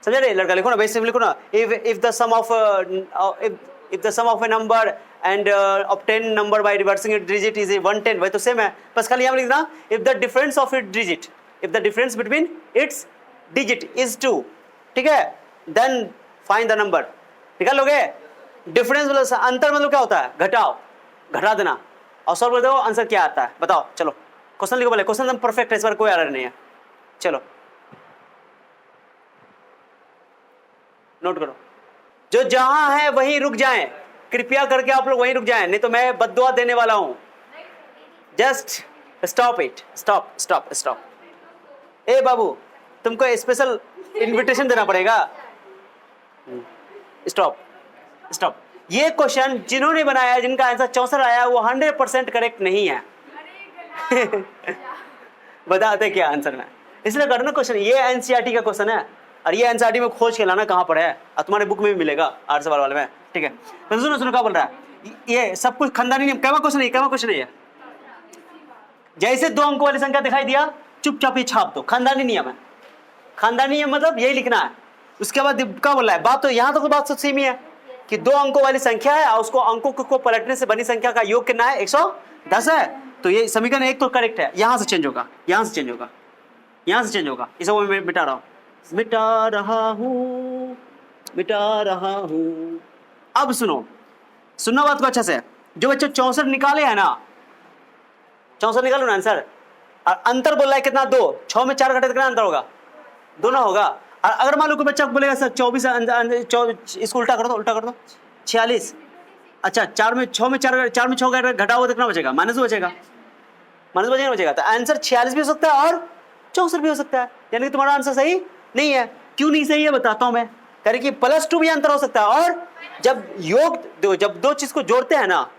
समझ रहे लड़का, लिखो ना भाई, सिर्फ लिखो ना, if the sum of a number and obtain number by reversing its digit is 110, वही तो सेम है, बस खाली यहाँ लिखना if the difference of its digit, if the difference between its digit is 2, ठीक है, then find the number, निकाल लोगे। डिफरेंस मतलब अंतर, मतलब क्या होता है, घटा देना, और सॉल्व कर दो, आंसर क्या आता है बताओ। चलो क्वेश्चन लिखो, बोले क्वेश्चन एकदम परफेक्ट है, इस बार कोई एरर नहीं है। चलो नोट करो, जो जहां है वहीं रुक जाएं, कृपया करके आप लोग वहीं रुक जाएं, नहीं तो मैं बद्दुआ देने वाला हूं। Just stop it, stop. ए बाबू, तुमको स्पेशल इनविटेशन देना पड़ेगा। स्टॉप। ये क्वेश्चन जिन्होंने बनाया, जिनका आंसर 64 आया, वो 100% करेक्ट नहीं है। बताते क्या आंसर में, इसलिए कर ना क्वेश्चन, ये एनसीईआरटी का क्वेश्चन है और ये एनसीईआरटी में खोज के लाना कहाँ पर है, और तुम्हारे बुक में भी मिलेगा 8 सवाल वाले में, ठीक है। तो सुनो सुनो क्या बोल रहा है, ये सब कुछ खानदानी नियम। क्या क्वेश्चन है, क्या क्वेश्चन है ये? जैसे 2 अंकों वाली संख्या दिखाई दिया चुपचाप ही छाप दो, खानदानी नियम है। खानदानी नियम मतलब यही लिखना है। उसके बाद क्या बोल रहा है, बात तो यहाँ तक तो बात सब सेम ही है कि 2 अंकों वाली संख्या है और उसको अंकों को पलटने से बनी संख्या का योग कितना है, 110 है। तो ये समीकरण 1 तो करेक्ट है, यहां से चेंज होगा, यहां से चेंज होगा, यहां से चेंज होगा। इसे मैं मिटा रहा हूं, मिटा रहा हूं, मिटा रहा हूं। अब सुनो, सुनना बात को अच्छा से। जो बच्चों 64 निकाले है ना, 64 निकालो ना आंसर, और अंतर बोल रहा है कितना, 2। 6 में 4 घटे तो कितना अंतर होगा, 2 ना होगा। और अगर मान लो कोई बच्चा बोलेगा सर 24 इसको उल्टा कर दो, उल्टा कर दो, 46। अच्छा 4 में 6 घटाओगे तो कितना बचेगा, -2 बचेगा, -2 बचेगा। तो आंसर 46 भी हो सकता है और 64 भी हो सकता है, यानी कि तुम्हारा आंसर सही नहीं है। क्यों नहीं सही है बताता हूं मैं। कह रही कि +2 भी अंतर हो सकता है। और जब योग जब 2 चीज को जोड़ते हैं ना,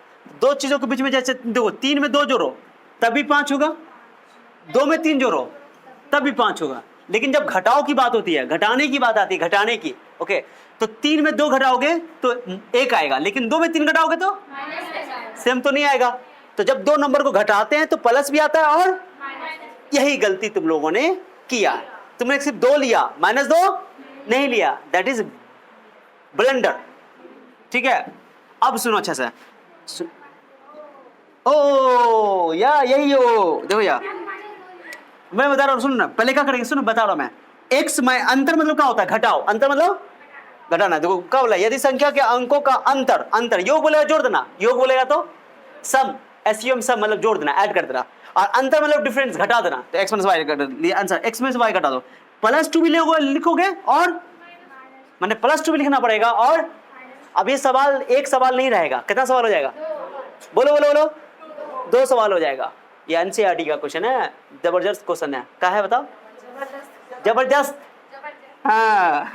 2 चीजों के बीच में, जैसे देखो 3 में 2 जोड़ो तब भी 5 होगा, 2 में 3 जोड़ो तब भी 5 होगा। लेकिन जब घटाव की बात होती है, घटाने की बात आती है, घटाने की, ओके, तो 3 में 2 घटाओगे तो 1 आएगा, लेकिन 2 में 3 घटाओगे तो सेम तो नहीं आएगा। तो जब 2 नंबर को घटाते हैं तो प्लस भी आता है, और यही गलती तुम लोगों ने किया। तुमने सिर्फ 2 लिया, -2 नहीं लिया, दैट इज ब्लंडर, ठीक है। अब सुनो अच्छा से, ओ या यही हो, देखो यार मैं बता रहा हूँ, सुनो ना, पहले क्या करेंगे, सुनो बता रहा हूँ मैं। एक्स में अंतर मतलब क्या होता है, घटाओ, अंतर मतलब घटाना। देखो क्या बोला, यदि संख्या के अंकों का अंतर योग बोलेगा जोड़ देना, योग बोलेगा तो सम, एसयूएम सम मतलब जोड़ देना, ऐड कर देना, और अंतर मतलब डिफरेंस घटा देना। तो x - y कर लिया आंसर, x में से y घटा दो, +2 भी लिखोगे और मैंने +2 भी लिखना पड़ेगा। और अब ये सवाल एक सवाल नहीं रहेगा, कितना सवाल हो जाएगा, बोलो बोलो बोलो, 2 सवाल हो जाएगा। ये एनसीईआरटी का क्वेश्चन है, जबरदस्त क्वेश्चन है। क्या है बताओ, जबरदस्त, हाँ।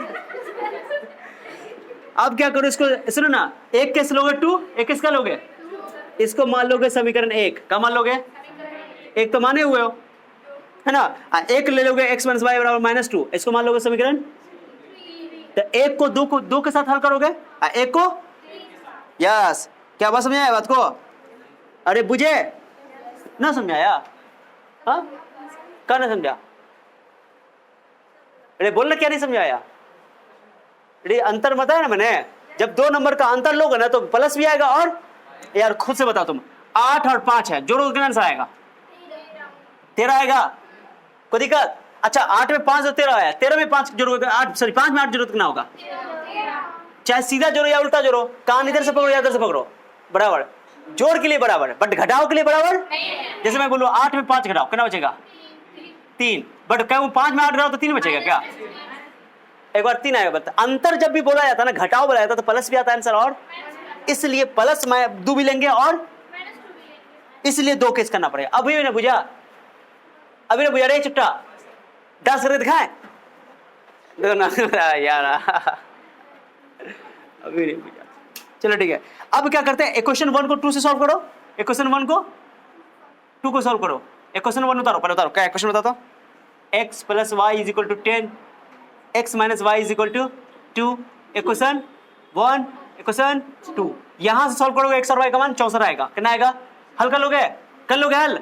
अब क्या करो, इसको सुनो ना, 1 कैसे लोगे, 2, 1 किसका लोगे, इसको मान लोगे समीकरण 1 का मान लोगे, 1 तो माने हुए हो है ना, 1 ले लोगे, x - y = -2, इसको मान लोगे समीकरण। तो 1 को 2 के साथ हल करोगे, 1 को, यस। क्या बात समझ आया बात को, अरे बुझे ना, समझाया, हाँ क्या ना समझा, अरे बोलना क्या नहीं समझाया, अरे अंतर बताया ना मैंने। जब 2 नंबर का अंतर लोगे ना तो प्लस भी आएगा, और यार खुद से बताओ तुम, 8 और 5 है, जोड़ो कितना आंसर आएगा, 13 आएगा, कोई दिक्कत। अच्छा 8 में 5 और 13 आया, 13 में 5 जोड़ोगे, 5 में 8 जोड़ो कितना होगा, चाहे सीधा जोड़ो या उल्टा जोड़ो, कान इधर से पकड़ो या इधर से पकड़ो, बराबर, जोड़ के लिए बराबर, बट घटाओ के लिए बराबर। जैसे मैं बोलूं 8 में 5 घटाओ, कितना बचेगा, 3, बट क्या 5 में 8 घटाओ तो 3 बचेगा क्या, एक बार 3 आएगा। बता अंतर जब भी बोला जाता है ना, घटाओ बोला जाता है तो प्लस भी आता है आंसर, और इसलिए प्लस में 2 भी लेंगे और इसलिए 2 केस करना पड़ेगा। अभी ने बुझा, अभी ने बुझा रे चुट्टा, 10 करके दिखाए देखो ना यार, अभी नहीं बुझा। चलो ठीक है, अब क्या करते हैं, इक्वेशन 1 को 2 से सॉल्व करो, इक्वेशन 1 को 2 को सॉल्व करो। इक्वेशन 1 उतारो, पहले उतारो, क्या इक्वेशन बताता हूँ, x + y = 10, x - y = 2, equation 1, equation 2। यहां से सॉल्व करोगे x और y का मान 64 आएगा, कितना आएगा, हल कर लोगे हल,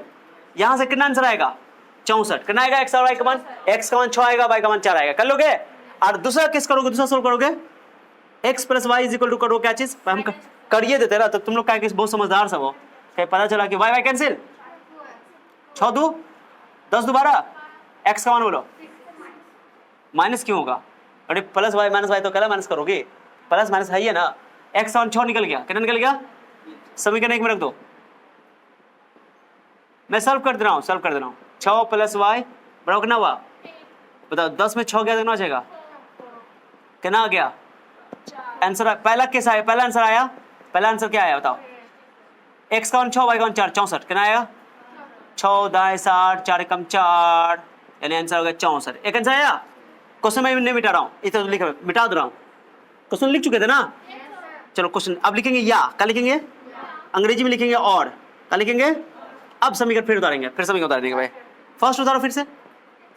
यहां से कितना आंसर आएगा, 64, कितना आएगा, x और y का मान, x का मान 6 आएगा, y का मान 4 आएगा, कर लोगे। और दूसरा किस करोगे, दूसरा सॉल्व करोगे, x + y = करो क्या चीज, हम करिए देते ना, तो तुम लोग क्या बहुत समझदार सब हो, कहीं पता चला कि y कैंसिल, 6 2 10 12, x का मान बोलो, माइनस क्यों होगा, अरे प्लस y - y तो कल माइनस करोगे, प्लस माइनस है ही है ना, x का मान 6 निकल गया, कितना निकल गया, समीकरण 1 में रख दो, मैं सॉल्व कर दे रहा हूँ, 6 + y बराबर कितना हुआ, बताओ, 10 में 6 गया तो कितना बचेगा, कितना आ गया आंसर, पहला केस आया, पहला आंसर आया, पहला आंसर क्या आया बताओ, x का मान 6, y का मान 4, 64, कितना आएगा, 6 दाएं 60, 4 कम 4, यानी आंसर हो गया 64। एक आंसर आया, क्वेश्चन मैं नहीं मिटा रहा हूँ, इतना तो लिखा, मिटा दे रहा हूँ, क्वेश्चन लिख चुके थे ना। चलो क्वेश्चन अब लिखेंगे, या क्या लिखेंगे, अंग्रेजी में लिखेंगे, और क्या लिखेंगे, अब समीकरण फिर उतारेंगे, फिर समीकरण उतार देंगे भाई, फर्स्ट उतारो, फिर से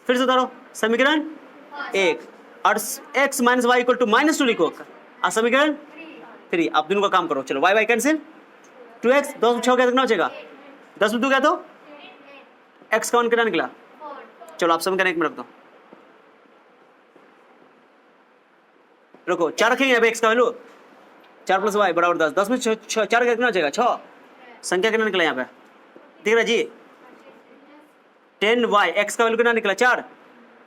फिर से उतारो समीकरण 1 और x minus y equal to -2 लिखो। समीकरण 3। आप दोनों का काम करो। चलो y कैंसिल, 2x 10 में 6 क्या कितना बचेगा? 10 में 2 क्या तो x का 1 कितना निकला? चलो आप समीकरण 1 में रख दो। रुको 4 रखेंगे अब x का वैल्यू 4 + y बराबर 10। 10 में 4 का कितना बचेगा? 6। संख्या कितना निकला यहाँ पे दिख रहा है जी? 10y। x का वैल्यू कितना निकला? 4।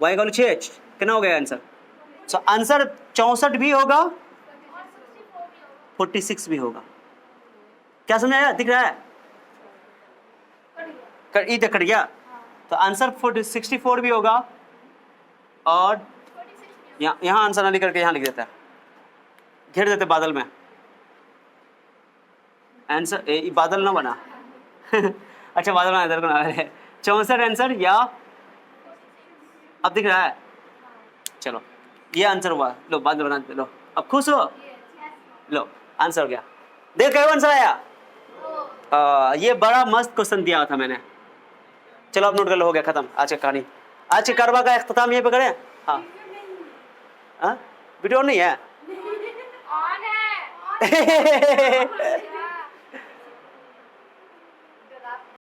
y का वैल्यू 6। कितना हो गया आंसर? सो आंसर 64 भी होगा, 46 भी होगा। क्या समझाया? दिख रहा है? कट गया तो आंसर 64 भी होगा और यहाँ आंसर ना लिख करके यहाँ लिख देता है, घेर देते बादल में। आंसर बादल ना बना अच्छा बादल बना, इधर को ना। 64 आंसर या अब दिख रहा है? चलो ये आंसर हुआ। लो बादल बना दे। लो अब खुश हो? लो आंसर हो गया। देख कैसा आंसर आया? ये बड़ा मस्त क्वेश्चन दिया था मैंने। चलो आप नोट कर लो, हो गया खत्म आज की कहानी। आज की कारवा का इख्तिताम यहीं पे करें। हाँ वीडियो नहीं है